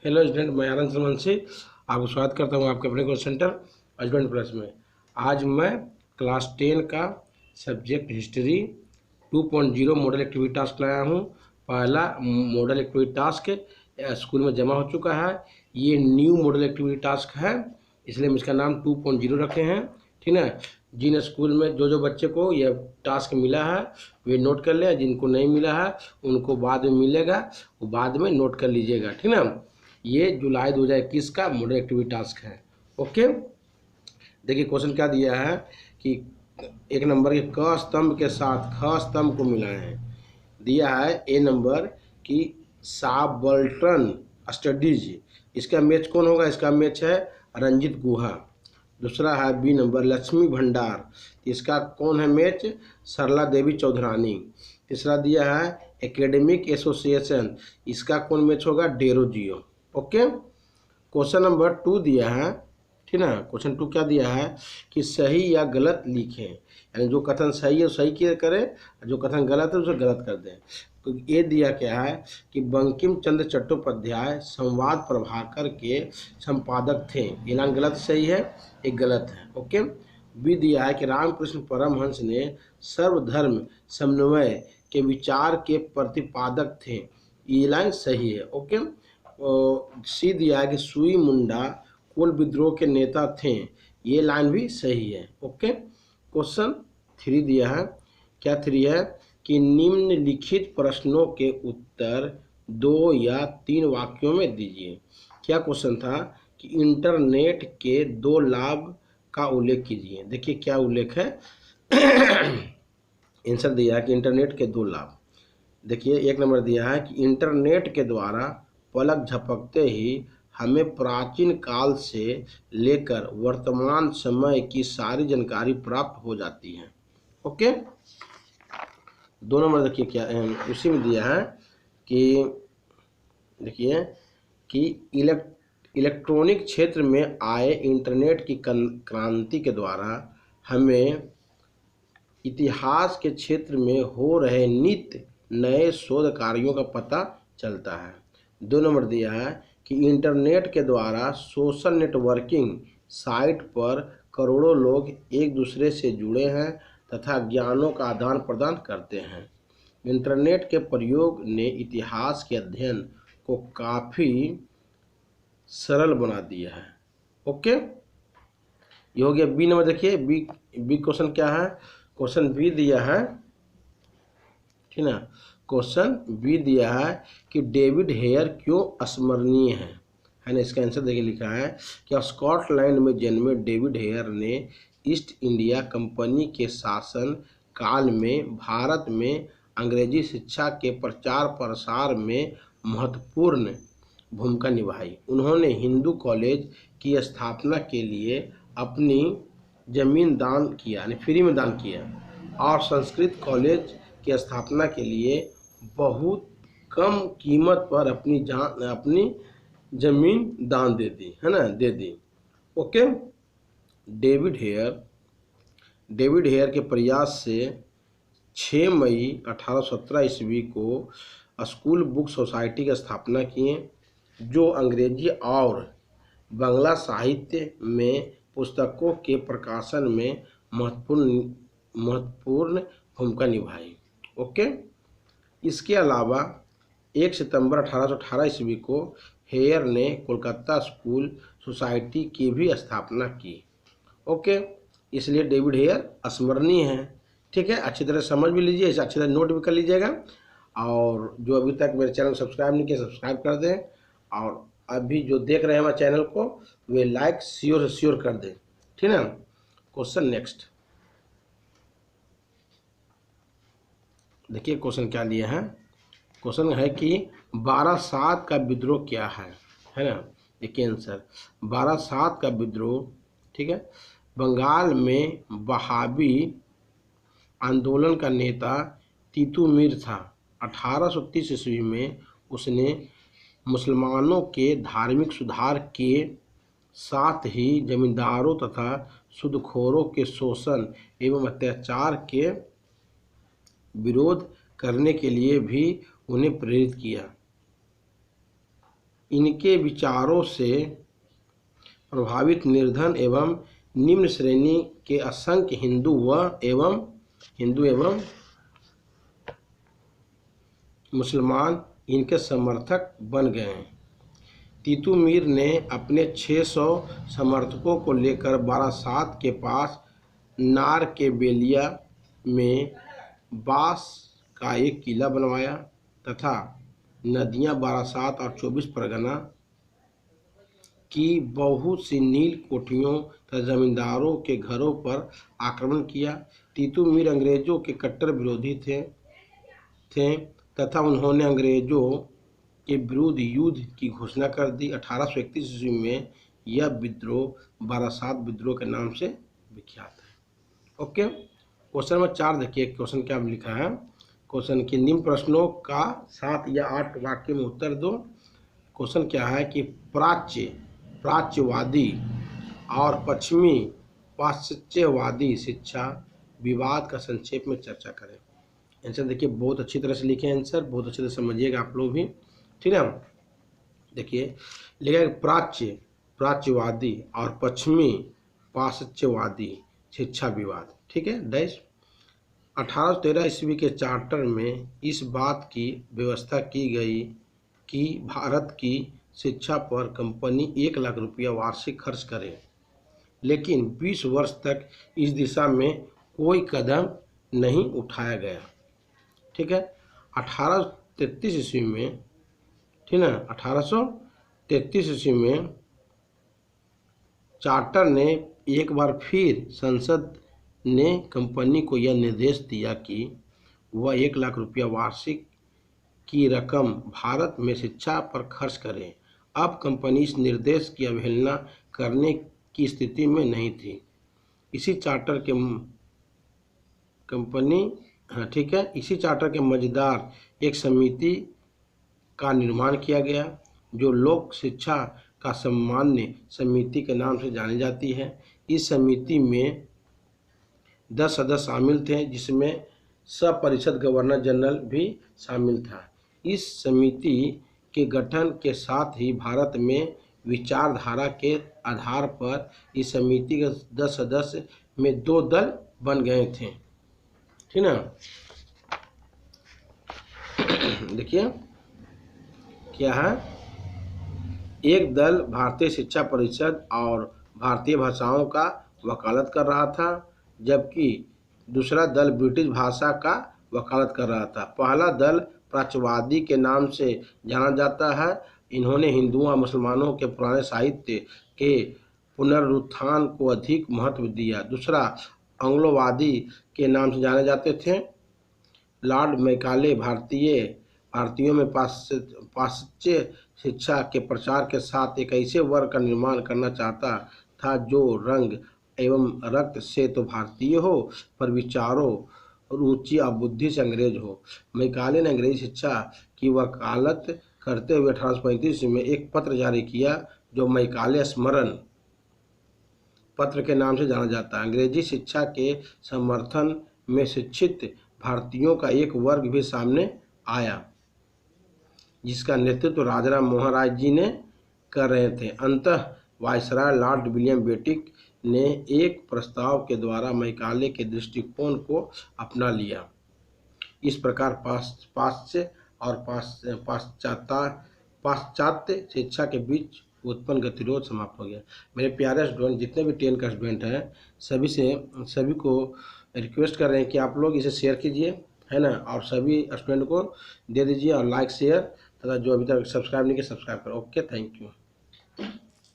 Hello student, मैं आनंद सुमनसी आपको स्वागत करता हूं आपके अपने कोचिंग सेंटर स्टूडेंट प्लस में। आज मैं क्लास 10 का subject history 2.0 model activity task लाया हूं। पहला मॉडल एक्टिविटी टास्क स्कूल में जमा हो चुका है। ये न्यू मॉडल एक्टिविटी टास्क है, इसलिए हम इसका नाम 2.0 रखे हैं। ठीक है, जिन स्कूल में जो बच्चे को यह टास्क मिला है वे नोट कर लें, जिनको नहीं मिला है उनको बाद में मिलेगा, वो बाद में नोट कर लीजिएगा। ठीक है ना, ये जुलाई 2021 का मॉडल एक्टिविटी टास्क है। ओके, देखिए क्वेश्चन क्या दिया है कि एक नंबर के क स्तंभ के साथ ख स्तंभ को मिलाएं। दिया है ए नंबर की साबल्टन स्टडीज, इसका मैच कौन होगा? इसका मैच है रंजित गुहा। दूसरा है बी नंबर लक्ष्मी भंडार, इसका कौन है मैच? सरला देवी चौधरानी। तीसरा दिया है एकेडमिक एसोसिएशन, इसका कौन मैच होगा? डेरोजियो। ओके, क्वेश्चन नंबर 2 दिया है, ठीक ना। क्वेश्चन 2 क्या दिया है कि सही या गलत लिखें, यानी जो कथन सही है सही किया करें, जो कथन गलत है उसे गलत कर दें। तो ये दिया क्या है कि बंकिम चंद्र चट्टोपाध्याय संवाद प्रभाकर के संपादक थे, ये नाम गलत सही है, एक गलत है। ओके, बी दिया है कि रामकृष्ण परमहंस ने सर्वधर्म समन्वय के विचार के प्रतिपादक थे, ये लाइन सही है। ओके, सी दिया है कि सुई मुंडा कोल विद्रोह के नेता थे, ये लाइन भी सही है। ओके, क्वेश्चन 3 दिया है, क्या 3 है कि निम्नलिखित प्रश्नों के उत्तर 2 या 3 वाक्यों में दीजिए। क्या क्वेश्चन था कि इंटरनेट के 2 लाभ का उल्लेख कीजिए। देखिए क्या उल्लेख है आंसर दिया है कि इंटरनेट के 2 लाभ। देखिए एक नंबर दिया है कि इंटरनेट के द्वारा पलक झपकते ही हमें प्राचीन काल से लेकर वर्तमान समय की सारी जानकारी प्राप्त हो जाती है। ओके, 2 नंबर देखिए क्या उसी में दिया है कि देखिए कि इलेक्ट्रॉनिक क्षेत्र में आए इंटरनेट की क्रांति के द्वारा हमें इतिहास के क्षेत्र में हो रहे नित्य नए शोध कार्यों का पता चलता है। 2 नंबर दिया है कि इंटरनेट के द्वारा सोशल नेटवर्किंग साइट पर करोड़ों लोग एक दूसरे से जुड़े हैं तथा ज्ञानों का आदान प्रदान करते हैं। इंटरनेट के प्रयोग ने इतिहास के अध्ययन को काफ़ी सरल बना दिया है। ओके, ये हो गया बी नंबर। देखिए बी क्वेश्चन क्या है? क्वेश्चन बी दिया है, ठीक ना। क्वेश्चन बी दिया है कि डेविड हेयर क्यों अस्मरणीय है ना। इसका आंसर देखिए लिखा है कि स्कॉटलैंड में जन्मे डेविड हेयर ने ईस्ट इंडिया कंपनी के शासन काल में भारत में अंग्रेजी शिक्षा के प्रचार प्रसार में महत्वपूर्ण भूमिका निभाई। उन्होंने हिंदू कॉलेज की स्थापना के लिए अपनी जमीन दान किया, यानी फ्री में दान किया, और संस्कृत कॉलेज की स्थापना के लिए बहुत कम कीमत पर अपनी जमीन दान दे दी, है ना, दे दी। ओके, डेविड हेयर के प्रयास से 6 मई 1817 ईस्वी को स्कूल बुक सोसाइटी की स्थापना किए, जो अंग्रेजी और बांग्ला साहित्य में पुस्तकों के प्रकाशन में महत्वपूर्ण भूमिका निभाई। ओके, इसके अलावा 1 सितंबर 1818 ईस्वी को हेयर ने कोलकाता स्कूल सोसाइटी की भी स्थापना की। ओके, इसलिए डेविड हेयर स्मरणीय है। ठीक है, अच्छी तरह समझ भी लीजिए, इसे अच्छी तरह नोट भी कर लीजिएगा, और जो अभी तक मेरे चैनल सब्सक्राइब नहीं किया सब्सक्राइब कर दें, और अभी जो देख रहे हैं हमारे चैनल को वे लाइक श्योर कर दें। ठीक है ना। क्वेश्चन नेक्स्ट देखिए, क्वेश्चन क्या दिया है? क्वेश्चन है कि 12/7 का विद्रोह क्या है ना। देखिए आंसर 12/7 का विद्रोह, ठीक है, बंगाल में वहाबी आंदोलन का नेता तीतू मीर था। 1830 ईस्वी में उसने मुसलमानों के धार्मिक सुधार के साथ ही जमींदारों तथा सूदखोरों के शोषण एवं अत्याचार के विरोध करने के लिए भी उन्हें प्रेरित किया। इनके विचारों से प्रभावित निर्धन एवं निम्न श्रेणी के असंख्य हिंदू एवं मुसलमान इनके समर्थक बन गए हैं। तीतुमीर ने अपने 600 समर्थकों को लेकर बारासात के पास नार के बेलिया में बांस का एक किला बनवाया तथा नदियां बारासात और 24 परगना की बहुत सी नील कोठियों तथा जमींदारों के घरों पर आक्रमण किया। तीतुमीर अंग्रेजों के कट्टर विरोधी थे तथा उन्होंने अंग्रेजों के विरुद्ध युद्ध की घोषणा कर दी। 1831 ईस्वी में यह विद्रोह बारासात विद्रोह के नाम से विख्यात है। ओके, क्वेश्चन नंबर 4 देखिए, क्वेश्चन क्या लिखा है। क्वेश्चन के निम्न प्रश्नों का 7 या 8 वाक्य में उत्तर दो। क्वेश्चन क्या है कि प्राच्यवादी और पश्चिमी पाश्चात्यवादी शिक्षा विवाद का संक्षेप में चर्चा करें। आंसर देखिए, बहुत अच्छी तरह से लिखे आंसर, बहुत अच्छे से समझिएगा आप लोग भी, ठीक है। देखिए लिखा प्राच्यवादी और पश्चिमी पाश्चात्यवादी शिक्षा विवाद, ठीक है। 1813 ईस्वी के चार्टर में इस बात की व्यवस्था की गई कि भारत की शिक्षा पर कंपनी 1 लाख रुपया वार्षिक खर्च करे, लेकिन 20 वर्ष तक इस दिशा में कोई कदम नहीं उठाया गया, ठीक है। 1833 ईस्वी में, ठीक है, 1833 ईस्वी में चार्टर ने एक बार फिर संसद ने कंपनी को यह निर्देश दिया कि वह 1 लाख रुपया वार्षिक की रकम भारत में शिक्षा पर खर्च करे। अब कंपनी इस निर्देश की अवहेलना करने की स्थिति में नहीं थी। इसी चार्टर के ठीक है, इसी चार्टर के मजेदार एक समिति का निर्माण किया गया जो लोक शिक्षा का सामान्य समिति के नाम से जानी जाती है। इस समिति में 10 सदस्य शामिल थे, जिसमें सपरिषद गवर्नर जनरल भी शामिल था। इस समिति के गठन के साथ ही भारत में विचारधारा के आधार पर इस समिति के 10 सदस्य में 2 दल बन गए थे, ठीक ना। देखिए क्या है, एक दल भारतीय शिक्षा परिषद और भारतीय भाषाओं का वकालत कर रहा था, जबकि दूसरा दल ब्रिटिश भाषा का वकालत कर रहा था। पहला दल प्राच्यवादी के नाम से जाना जाता है। इन्होंने हिंदुओं और मुसलमानों के पुराने साहित्य के पुनरुत्थान को अधिक महत्व दिया। दूसरा एंग्लोवादी के नाम से जाने जाते थे। लॉर्ड मैकाले भारतीयों में पाश्चात्य शिक्षा के प्रचार के साथ एक ऐसे वर्ग का निर्माण करना चाहता था जो रंग एवं रक्त से तो भारतीय हो, पर विचारों, रुचि और बुद्धि से अंग्रेज हो। मैकाले ने अंग्रेजी शिक्षा की वकालत करते हुए 1835 में एक पत्र जारी किया जो मैकाले स्मरण पत्र के नाम से जाना जाता है। अंग्रेजी शिक्षा के समर्थन में शिक्षित भारतीयों का एक वर्ग भी सामने आया, जिसका नेतृत्व राजाराम मोहन राय जी ने कर रहे थे। अंततः वायसराय लॉर्ड विलियम बेटिक ने एक प्रस्ताव के द्वारा मैकाले के दृष्टिकोण को अपना लिया। इस प्रकार पाश्चात्य और पाश्चात्य शिक्षा के बीच उत्पन्न गतिरोध समाप्त हो गया। मेरे प्यारे स्टूडेंट, जितने भी 10 का स्टूडेंट हैं, सभी को रिक्वेस्ट कर रहे हैं कि आप लोग इसे शेयर कीजिए, है ना, और सभी स्टूडेंट को दे दीजिए और लाइक शेयर तथा जो अभी तक सब्सक्राइब नहीं किया सब्सक्राइब करो। Okay, thank you.